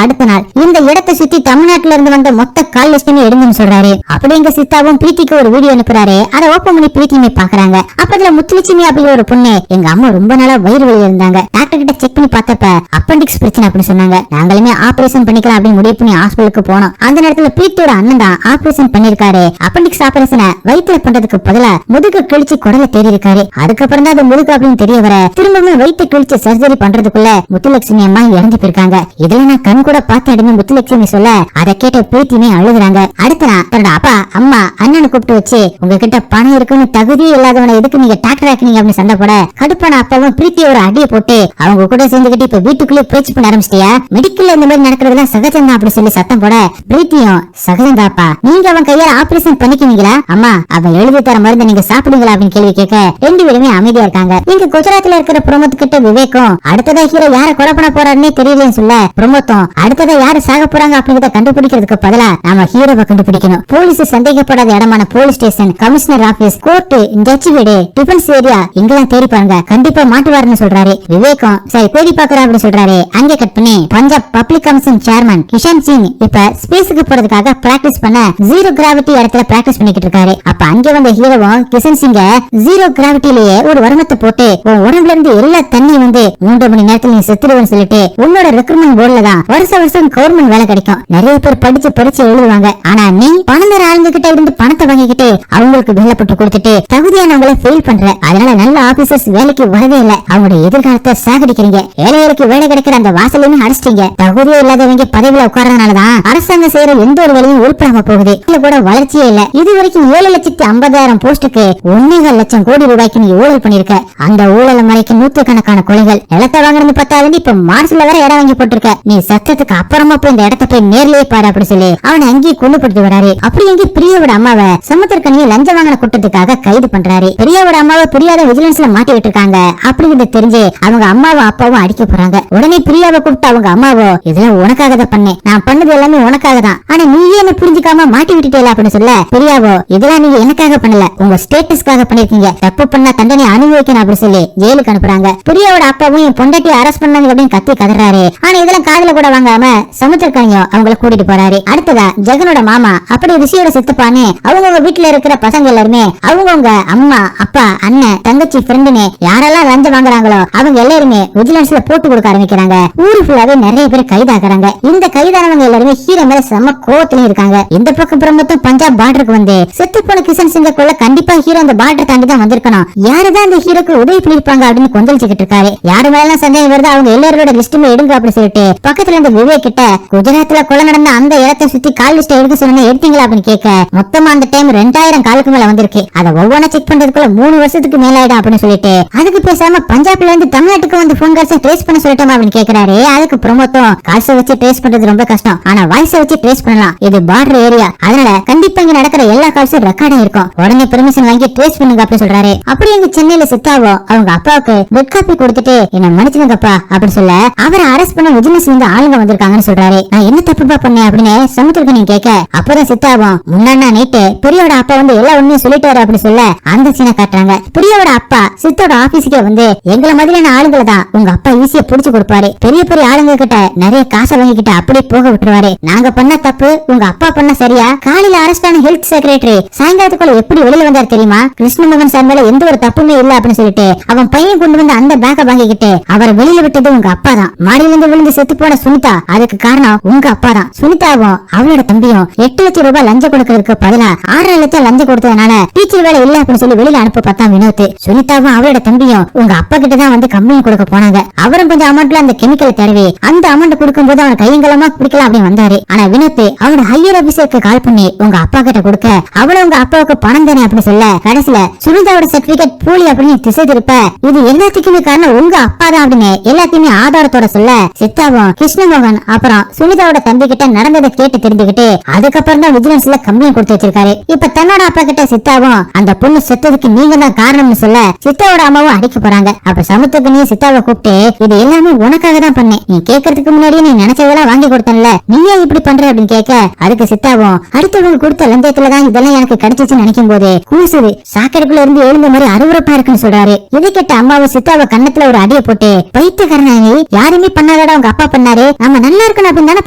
S1: அடுத்த நாள் இந்த இடத்தை சுத்தி தமிழ்நாட்டுல இருந்து வந்த மொத்த கால் லிஸ்டுமே எடுங்கன்னு சொல்றாரு. அப்படி எங்க சித்தாவும் பிரீத்திக்கு ஒரு வீடியோ அனுப்புறாரு. அதை ஓப்பன் பண்ணி பிரீத்தியுமே பாக்குறாங்க. அப்ப அதுல முத்துலட்சுமி அப்படிங்கிற ஒரு பொண்ணு, எங்க அம்மா ரொம்ப நாளா வயிறு வலியில இருந்தாங்க, டாக்டர் கிட்ட செக் பண்ணி பார்த்தப்ப அப்பெண்டிக்ஸ் பிரச்சனை அப்படின்னு சொன்னாங்க, நாங்களுமே ஆபரேஷன் பண்ணிக்கலாம் அப்படின்னு முடிவு பண்ணி ஹாஸ்பிட்டலுக்கு போனோம். அந்த நேரத்துல பிரீத்தியோட அண்ணன் தான் ஆபரேஷன் பண்ணிருக்காரு. அப்பெண்டிக்ஸ் ஆபரேஷனை வயிற்றுல பண்றதுக்கு பதிலா முதுகு கிழிச்சு குடலை தேடி இருக்காரு. அதுக்கப்புறம் தான் அது முதுகு அப்படின்னு தெரிய வர திரும்பவும் வயிற்று கிழிச்சு சர்ஜரி பண்றதுக்குள்ள முத்துலட்சுமி அம்மா இறந்து போயிருக்காங்க. இதுல நான் கண் கூட பார்த்த இடமே முத்துலட்சுமி சொல்ல அதை கேட்ட பிரீத்தியுமே அழுகுறாங்க. அடுத்த நாள் தன்னோட அப்பா அம்மா அண்ணனை கூப்பிட்டு வச்சு, உங்ககிட்ட பணம் இருக்குன்னு தகுதியே இல்லாதவனை எதுக்கு நீங்க டாக்டர் ஆக்குனீங்க அப்படின்னு சண்டை போட கடுப்பான அப்பாவும் பிரீத்திய ஒரு அடியை போட்டு அவங்க கூட சேர்ந்துகிட்டு இப்ப வீட்டுக்குள்ளே பேச்சு பண்ண ஆரம்பிச்சிட்டியா, மெடிக்கல்ல இந்த மாதிரி நடக்கிறதுலாம் சகஜம் தான் அப்படி சொல்லி சத்தம் போட பிரீத்தியும் சகஜம் தாப்பா, நீங்க அவன் கையால ஆபரேஷன் பண்ணிக்குவீங்களா, அம்மா அவன் எழுதி தர மருந்து நீங்க சாப்பிடுங்களா அப்படின்னு கேள்வி கேட்க ரெண்டு பேருமே அமைதியா இருக்காங்க. இங்க குஜராத்ல இருக்கிற பிரமோத் கிட்ட விவேக்கும் அடுத்ததா ஹீரோ யார கொலை பண்ண போறாருன்னே தெரியலன்னு சொல்ல பிரமோத்தும் அடுத்ததா யாரு சாக போறாங்க அப்படிங்கறத கண்டுபிடிக்கிறதுக்கு பதிலா நாம ஹீரோவை கண்டுபிடிக்கணும். போலீஸ் சந்தேகப்படாத இடமான police station, commissioner office, court, judge வீடு, டிஃபென்ஸ் ஏரியா இங்கெல்லாம் தேடி பாருங்க, கண்டிப்பா மாட்டுவாருன்னு சொல்றாரு. விவேக்கும் சரி தேடி பாக்குறா அப்படின்னு சொல்றாரு. அங்கே கட் பண்ணி Punjab public commission chairman Kishan Singh இப்ப ஸ்பேஸுக்கு போறதுக்காக பிராக்டிஸ் பண்ண ஜீரோ கிராவிட்டி இடத்துல பிராக்டிஸ் பண்ணிக்கிட்டு இருக்காரு. அப்ப அங்க வந்த ஹீரோவும் கிஷன் சிங்க ஜீரோ கிராவிட்டிலேயே ஒரு வருமத்தை போட்டு உடம்புல இருந்து எல்லா தண்ணி வந்து 3 மணி நேரத்துல நீ செத்துடுவேன்னு சொல்லிட்டு உன்னோட ரெக்ரூட்மெண்ட் போர்டுல தான் வருஷம் கவர்மெண்ட் வேலை கிடைக்கும், நிறைய பேர் படிச்சு பரிச்சு எழுதுவாங்க, ஆனா நீ பணந்தர ஆளுங்க கிட்ட இருந்து பணத்தை வாங்கிக்கிட்டு அவங்களுக்கு வேலை போட்டு கொடுத்துட்டு தகுதியானவங்களை ஃபெயில் பண்ற, அதனால நல்ல ஆபீசர்ஸ் வேலைக்கு வரவே இல்ல, அவங்களுடைய எதிர்காலத்தை சாகடிக்கிறீங்க, ஏழைகளுக்கு வேலை கிடைக்கிற அந்த வாசலையுமே அடைச்சிட்டீங்க, தகுதியே இல்லாதவங்க பதவியில உட்கார்றதுனாலதான் அரசாங்கம் செய்யற எந்த ஒரு வேலையும் உருப்படாம போகுது, இதுல கூட வளர்ச்சியே இல்ல, இது வரைக்கும் 7,50,000 போஸ்டுக்கு 1.5 லட்சம் கோடி ரூபாய்க்கு நீ ஊழல் பண்ணிருக்க, அந்த ஊழல மறைக்க நூற்றுக்கணக்கான கொலைகள், நிலத்தை வாங்குறது பத்தாது இப்ப மார்ச்ல வர இடம் வாங்கி போட்டிருக்க, நீ சத்தத்துக்கு அப்புறமா போய் இந்த இடத்த போய் நேர்லயே பாரு அப்படி சொல்லி அவனை அங்கேயே கொண்டு போட்டு வராரு. அப்படி எங்கே பிரியாவோட அம்மாவை சமுத்திரக்கனியை லஞ்சம் வாங்கின குற்றத்துக்காக கைது பண்றாரு. பிரியாவோட அம்மாவை புரியாத விஜிலன்ஸ்ல மாட்டி விட்டுருக்காங்க அப்படிங்கிறது தெரிஞ்சு அவங்க அம்மாவும் அப்பாவும் அடிக்க போறாங்க. உடனே பிரியாவை கூப்பிட்டு அவங்க அம்மாவோ இதெல்லாம் உனக்காக தான் பண்ணேன், நான் பண்ணது எல்லாமே உனக்காக தான், ஆனா நீயே என்ன புரிஞ்சுக்காம மாட்டி விட்டுட்டே அப்படின்னு சொல்ல பிரியாவோ இதெல்லாம் நீங்க எனக்காக பண்ணல, உங்க ஸ்டேட்டஸ்க்காக பண்ணிருக்கீங்க, தப்பு பண்ணா தண்டனை அனுபவிக்கணும் அப்படி சொல்லி ஜெயிலுக்கு அனுப்புறாங்க. பிரியாவோட அப்பாவும் என் பொண்டாட்டி அரெஸ்ட் பண்ணாங்க அப்படின்னு கத்தி கதறாரு. ஆனா இதெல்லாம் காதுல கூட வாங்காம சமுத்திரக்கனியும் அவங்களை கூட்டிட்டு போறாரு. அடுத்ததா ஜெகனோட மாமா அப்படி ரிஷியோட சித்தப்பான்னு அவங்க வீட்டுல இருக்கிற பசங்க எல்லாருமே அவங்கவுங்க அம்மா அப்பா அண்ணன் தங்கச்சி ஃப்ரெண்டுன்னு யாரெல்லாம் லஞ்சம் வாங்குறாங்களோ அவங்க எல்லாருமே விஜிலன்ஸ்ல போட்டு கொடுக்க ஆரம்பிக்கிறாங்க. ஊரு ஃபுல்லாவே நிறைய பேர் கைதாக்குறாங்க. இந்த கைதானவங்க எல்லாருமே ஹீரோ மேல செம்ம கோவத்திலயும் இருக்காங்க. இந்த பக்கம் பிரமத்தும் பஞ்சாப் பார்டருக்கு வந்து செத்து போன கிஷன் சிங்க கொள்ள கண்டிப்பா ஹீரோ அந்த பார்டர் தாண்டி தான் வந்திருக்கணும், யாருதான் இந்த ஹீரோக்கு உதவி பண்ணிருப்பாங்க அப்படின்னு கொந்தளிச்சுக்கிட்டு இருக்காரு. யாரு மேல சந்தேகம் வருது அவங்க எல்லாரோட லிஸ்ட்டுமே எடுங்க அப்படின்னு சொல்லிட்டு பக்கத்துல இருந்த விவேக் கிட்ட குஜராத்ல கொலை நடந்த அந்த இடத்தை சுத்தி கால் லிஸ்ட் எடுக்க சொன்ன எடுத்தீங்களா அப்படின்னு கேட்க மொத்தமா அந்த டைம் 2000 காலுக்கு மேல வந்திருக்கு, அதை ஒவ்வொன்னா செக் பண்றதுக்குள்ள 3 வருஷத்துக்கு மேல ஆயிடும் அப்படின்னு சொல்லிட்டு அதுக்கு பேசாம பஞ்சாப்ல இருந்து தமிழ்நாட்டுக்கு வந்து போன் கால்ஸ் ட்ரேஸ் பண்ண சொல்லிட்டோம் அப்படின்னு கேக்குறாரு. அதுக்கு பிரமோத்தும் கால்ஸை வச்சு ட்ரேஸ் பண்றது ரொம்ப கஷ்டம், ஆனா வாய்ஸை வச்சு ட்ரேஸ் பண்ணலாம், இது பார்டர் ஏரியா, அதனால கண்டிப்பா இங்க நடக்கிற எல்லா கால்ஸும் ரெக்கார்டா இருக்கும், உடனே பெர்மிஷன் வாங்கி ட்ரேஸ் பண்ணுங்க அப்படின்னு சொல்றாரு. அப்படி எங்க சென்னையில சித்தாவோ அவங்க அப்பாவுக்கு பெட் காப்பி கொடுத்துட்டு என்ன மன்னிச்சுங்கப்பா அப்படின்னு சொல்ல அவரை அரெஸ்ட் பண்ண விஜிலன்ஸ் வந்து ஆளுங்க வந்திருக்காங்கன்னு சொல்றாரு. நான் என்ன தப்புப்பா பண்ணேன் அப்படின்னு சமுத்திரக்கனி கேட்க அப்பதான் சித்தாவும் முன்னாடி நைட்டு பிரியோட அப்பா வந்து எல்லா உண்மையும் சொல்லிட்டாரு அப்படின்னு சொல்ல அந்த சீனை காட்டுறாங்க. பிரியோட அப்பா சித்தோட ஆபீஸுக்கே வந்து எங்களை மாதிரியான ஆளுங்களை தான் உங்க அப்பா ஈஸியா புடிச்சு கொடுப்பாரு, பெரிய பெரிய ஆளுங்க கிட்ட நிறைய காசை வாங்கிக்கிட்டு அப்படியே போக விட்டுருவாரு, நாங்க பண்ண தப்பு உங்க அப்பா பண்ண சரியா, காலையில அரெஸ்ட் ஆன ஹெல்த் செக்ரட்டரி சாயங்காலத்துக்குள்ள எப்படி வெளியில வந்தார் தெரியுமா, கிருஷ்ணமோகன் சார் மேல எந்த ஒரு தப்புமே இல்ல அப்படின்னு சொல்லிட்டு அவன் பையன் கொண்டு வந்து அந்த பேக்கை வாங்கிக்கிட்டு அவரை வெளியில விட்டது உங்க அப்பா தான், மாடியில இருந்து விழுந்து செத்து போன சுனிதா அதுக்கு காரணம் உங்க அப்பா தான், சுனிதாவும் அவளோட தம்பியும் 8 லட்சம் ரூபாய் லஞ்சம் கொடுக்கறதுக்கு பதிலா 6 லட்சம் லஞ்சம் கொடுத்ததுனால டீச்சர் வேலை இல்ல அப்படின்னு சொல்லி வெளியில அனுப்ப பார்த்தா வினோத், சுனிதாவும் அவளோட தம்பியும் உங்க அப்பா கிட்ட தான் வந்து கம்பெனி கொடுக்க போனாங்க, அவரும் கொஞ்சம் அமௌண்ட்ல அந்த கெமிக்கல் தடவி அந்த அமௌண்ட் கொடுக்கும் போது அவன் கையங்கலமா குடிக்கலாம் அப்படின்னு வந்தாரு, ஆனா வினோத் அவனோட ஹையர் ஆபீசருக்கு கால் பண்ணி உங்க அப்பா கிட்ட கொடுக்க அவளும் உங்க அப்பாவுக்கு பணம் தானே அப்படின்னு சொல்ல கடைசியில சுனிதாவோட சர்டிபிகேட் போலி அப்படின்னு திசை திருப்ப இது எல்லாத்துக்குமே காரணம் உங்க அப்பா தான் அப்படின்னு எல்லாத்தையுமே ஆதாரத்தோட சொல்ல சித்தாவும் கிருஷ்ணமோகன் அப்புறம் சுனிதாவோட தம்பி கிட்ட நடந்ததை கேட்டு தெரிஞ்சுக்கிட்டு அதுக்கப்புறம் அப்புறம் தான் விஜிலன்ஸ்ல கம்ப்ளைண்ட் கொடுத்து வச்சிருக்காரு. இப்ப தன்னோட அப்பா கிட்ட சித்தாவும் அந்த பொண்ணு செத்ததுக்கு நீங்க தான் காரணம்னு சொல்ல சித்தாவோட அம்மாவும் அடிக்க போறாங்க. அப்ப சமுத்திரக்கனியும் சித்தாவை கூப்பிட்டு இது எல்லாமே உனக்காக தான் பண்ணேன், நீ கேட்கறதுக்கு முன்னாடியே நீ நினைச்சதெல்லாம் வாங்கி கொடுத்தல, நீயே இப்படி பண்ற அப்படின்னு கேட்க அதுக்கு சித்தாவும் அடுத்தவங்க கொடுத்த லஞ்சத்துலதான் இதெல்லாம் எனக்கு கிடைச்சிச்சுன்னு நினைக்கும் போது கூசுது, சாக்கடைக்குள்ள இருந்து எழுந்த மாதிரி அருவருப்பா இருக்குன்னு சொல்றாரு. இதை கேட்ட அம்மாவும் சித்தாவை கண்ணத்துல ஒரு அடியை போட்டு பைத்தியக்காரனானி யாருமே பண்ணாதடா உங்க அப்பா பண்ணாரு, நம்ம நல்லா இருக்கணும் அப்படின்னு தானே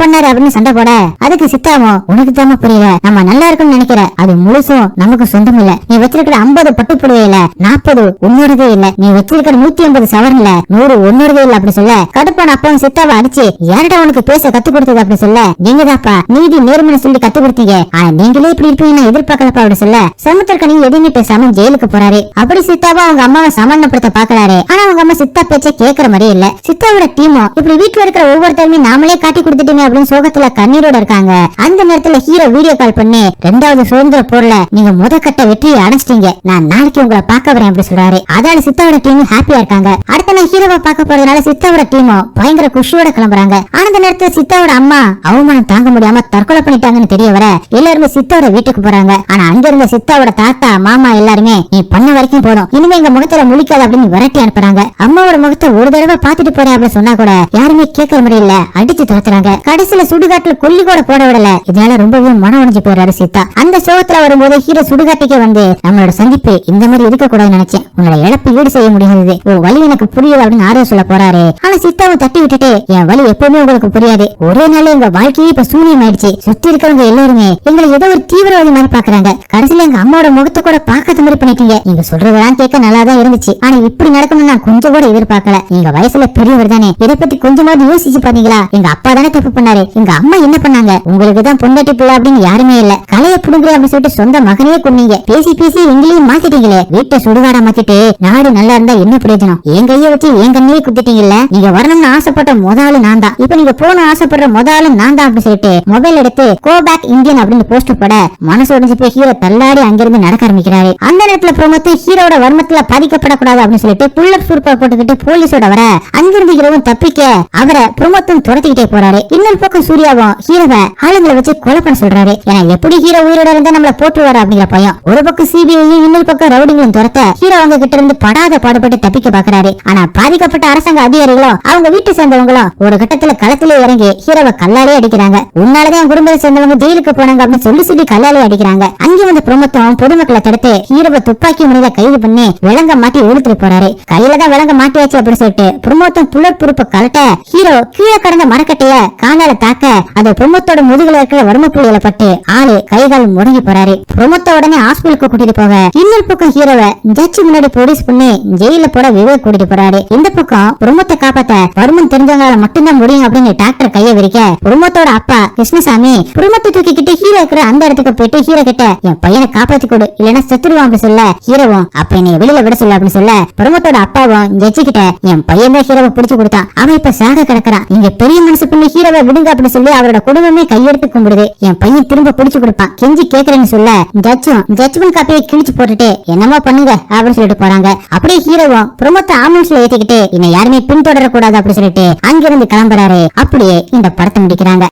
S1: பண்ணாரு அப்படின்னு சண்டை போட அதுக்கு சித்தாவும் உனக்கு தாம புரியல, நம்ம நல்லா இருக்குன்னு நினைக்கிற அது முழுசும் நமக்கு சொந்தம் இல்ல, நீ வச்சிருக்கிற 50 பட்டுப்புடவையில 40 உன்னோடதே இல்ல, நீ வச்சிருக்கிற 150 சவரன்ல 100 உன்னோடதே இல்ல அப்படி சொல்ல கடுப்பான அப்பாவும் சித்தாவை அடிச்சு யார்டா உனக்கு பேச கத்து கொடுத்தது அப்படி சொல்ல நீங்கதாப்பா நீதி நேர்மனை சொல்லி கத்து கொடுத்தீங்க, ஆனா நீங்களே இப்படி இருப்பீங்க நான் எதிர்பார்க்கலப்பா அப்படி சொல்ல சமுத்திரக்கனி எதுவுமே பேசாம ஜெயிலுக்கு போறாரு. அப்படி சித்தாவா அவங்க அம்மாவை சமாதானப்படுத்த பாக்குறாரு. ஆனா அவங்க அம்மா சித்தா பேச்ச கேட்கற மாதிரியே இல்ல. சித்தாவோட டீமும் இப்படி வீட்டுல இருக்கிற ஒவ்வொருத்தருமே நாமளே காட்டி கொடுத்துட்டீங்க அப்படின்னு சோகத்துல கண்ணீரோட இருக்காங்க. அந்த நேரத்துல ஹீரோ வீடியோ கால் பண்ணி 2வது சுதந்திர போர்ல நீங்க முதற்கட்ட வெற்றியை அடைச்சிட்டீங்க, நான் நாளைக்கு உங்களை பார்க்க வரேன் அப்படி சொல்றாரு. அதால சித்தாவோட டீம் ஹாப்பியா இருக்காங்க. அடுத்த நாள் ஹீரோவை பார்க்க போறதுனால சித்தாவோட டீமும் பயங்கர குஷியோட கிளம்புறாங்க. அந்த நேரத்துல சித்தாவோட அம்மா அவமானம் தாங்க முடியாம தற்கொலை பண்ணிட்டாங்கன்னு தெரிய வர எல்லாருமே சித்தாவோட வீட்டுக்கு போறாங்க. ஆனா அங்க இருந்த சித்தாவோட தாத்தா மாமா எல்லாருமே நீ பண்ண வரைக்கும் போதும், இனிமே எங்க முகத்துல முழிக்காது அப்படின்னு விரட்டி அனுப்புறாங்க. அம்மாவோட முகத்தை ஒரு தடவை பாத்துட்டு போறேன் அப்படின்னு சொன்னா கூட யாருமே கேட்கற முடியல, அடிச்சு துரத்துறாங்க. கடைசியில சுடுகாட்டுல கொல்லி கூட போட விடல. இதனால ரொம்பவே மனம் உடைஞ்சு போறாரு சித்தா. அந்த சோகத்துல வரும்போது ஹீரோ சுடுகாட்டுக்கே வந்து நம்மளோட சந்திப்பு இந்த மாதிரி இருக்க கூடாதுன்னு நினைச்சேன், உங்களோட இழப்பு ஈடு செய்ய முடியாது, ஓ வழி எனக்கு புரியல அப்படின்னு ஆர்வம் சொல்ல போறாரு. ஆனா சித்தாவை தட்டி விட்டுட்டு என் வழி எப்பவுமே உங்களுக்கு புரியாது, ஒரே நாள் எங்க வாழ்க்கையே இப்ப சூனியம் ஆயிடுச்சு, சுத்தி இருக்கிறவங்க எல்லாருமே எங்களை ஏதோ ஒரு தீவிரவாதி மாதிரி பாக்குறாங்க, கடைசியில எங்க அம்மாவோட முகத்தை கூட பாக்காத மாதிரி பண்ணிட்டீங்க, நீங்க சொல்றதெல்லாம் கேட்க நல்லாதான் இருந்துச்சு, ஆனா இப்படி நடக்கும்னு நான் கொஞ்சம் கூட எதிர்பார்க்கல, நீங்க வயசுல பெரியவர் தானே, இதை பத்தி கொஞ்சமாவது யோசிச்சு பாத்தீங்களா, எங்க அப்பா தானே தப்பு பண்ணாரு, எங்க அம்மா என்ன பண்ணாங்க, உங்களுக்கு தான் பொண்டாட்டி பிள்ளை அப்படின்னு யாருமே இல்ல, கலையை புடுங்குற அப்படின்னு சொல்லிட்டு சொந்த மகனையே கொன்னீங்க, பேசி பேசி எங்களையும் மாத்திட்டீங்களே, வீட்டை சுடுகாடா மாத்திட்டு நாடு நல்லா இருந்தா என்ன பிரயோஜனம், என் கையை வச்சு என் கண்ணையே குத்திட்டீங்கல்ல, நீங்க வரணும்னு ஆசைப்பட்ட முதல்ல நான் தான், இப்ப நீங்க போன ஆசைப்படுற முதல்ல நான் தான் அப்படின்னு சொல்லிட்டு மொபைல் எடுத்து கோ பேக் இந்தியன் அப்படின்னு போஸ்ட் போட மனசு உடைஞ்சு போய் ஹீரோ தள்ளாடி அங்கிருந்து நடக்க ஆரம்பிக்கிறாரு. அந்த நேரத்துல பிரமோத் ஹீரோட வர்மத்துல பாதிக்கப்படக்கூடாது அப்படின்னு சொல்லிட்டு புல்லட் சூப்பா போட்டுக்கிட்டு போலீஸோட வர அங்கிருந்து ஹீரோவும் தப்பிக்க அவரை பிரமோத்தும் துரத்திக்கிட்டே போறாரு. இன்னொரு பக்கம் சூர்யாவும் ஹீரோவை ஆளுங்களை வச்சு கொலை பண்ண சொல்றாரு. ஏன்னா எப்படி ஹீரோ உயிரோட இருந்தா நம்மள போட்டுருவாரு அப்படிங்கிற பயம். ஒரு பக்கம் சிபிஐயும் இன்னொரு பக்கம் ரவுடிங்களும் துரத்த ஹீரோ அவங்க கிட்ட இருந்து படாத பாடுபட்டு தப்பிக்க பாக்குறாரு. ஆனா பாதிக்கப்பட்ட அரசாங்க அதிகாரிகளும் அவங்க வீட்டை சேர்ந்தவங்களும் ஒரு கட்டத்துல களத்திலே இறங்கி ஹீரோவை கல்லாலே அடிக்கிறாங்க. உன்னாலதான் என் குடும்பத்தை சேர்ந்தவங்க ஜெயிலுக்கு போனாங்க அப்படின்னு சொல்லி கல்லாலே அடிக்கிறாங்க. அங்கே வந்து பிரமோத்தும் பொதுமக்களை தடுத்து ஹீரோவை துப்பாக்கி முனையில கைது பண்ணி விலங்க மாட்டி இழுத்துட்டு போறாரு. கையில தான் விலங்க மாட்டியாச்சு அப்படின்னு சொல்லிட்டு பிரமோத்தும் புல்லட் பொறுப்பு கலட்ட ஹீரோ கீழே கடந்த மரக்கட்டைய காலால தாக்க அது பிரமோத்தோட முதுகுல இருக்கிற வர்ம புள்ளியில பட்டு ஆளு கைகால் முடங்கி போறாரு. பிரமோத்த உடனே ஹாஸ்பிட்டலுக்கு கூட்டிட்டு போக இன்னொரு பக்கம் ஹீரோவை ஜட்ஜி முன்னாடி போலீஸ் பண்ணி ஜெயில போட விவேக் கூட்டிட்டு போறாரு. இந்த பக்கம் பிரமோத்தை காப்பாத்த வருமன் தெரிஞ்சவங்களால மட்டும்தான் முடியும் அப்படின்னு டாக்டர் கைய விரிக்க பிரமோத்தோட அப்பா கிருஷ்ணசாமி பிரமோத்தை தூக்கிக்கிட்டு ஹீரோ இருக்கிற அந்த இடத்துக்கு போயிட்டு ஹீரோ கிட்ட என் பையனை காப்பாத்தி கொடு இல்லன்னா செத்துருவான் அப்படின்னு சொல்ல ஹீரோவும் அப்ப என்னை வெளியில விட சொல்ல அப்படின்னு சொல்ல பிரமோத்தோட அப்பாவும் ஜட்ஜி கிட்ட என் பையன் தான் ஹீரோவை பிடிச்சு கொடுத்தான், அவன் இப்ப சாக கிடக்குறான், இங்க பெரிய மனசு பண்ணி ஹீரோவை விடுங்க அப்படின்னு சொல்லி அவரோட குடும்பமே கையெடுத்து கும்பிடுது, என் பையன் திரும்ப பிடிச்சு கொடுப்பான் கெஞ்சி கேக்குறேன்னு சொல்ல ஜட்ஜும் ஜட்ஜ்மெண்ட் காப்பியை கிழிச்சு போட்டுட்டு என்னமோ பண்ணுங்க அப்படின்னு சொல்லிட்டு போறாங்க. அப்படியே ஹீரோவும் பிரமோத்த ஆம்புலன்ஸ்ல ஏத்திக்கிட்டு என்னை யாருமே பின்தொடர கூடாது அப்படின்னு சொல்லிட்டு அங்கிருந்து கிளம்புறாரு. அப்படியே இந்த படத்தை முடிக்கிறாங்க.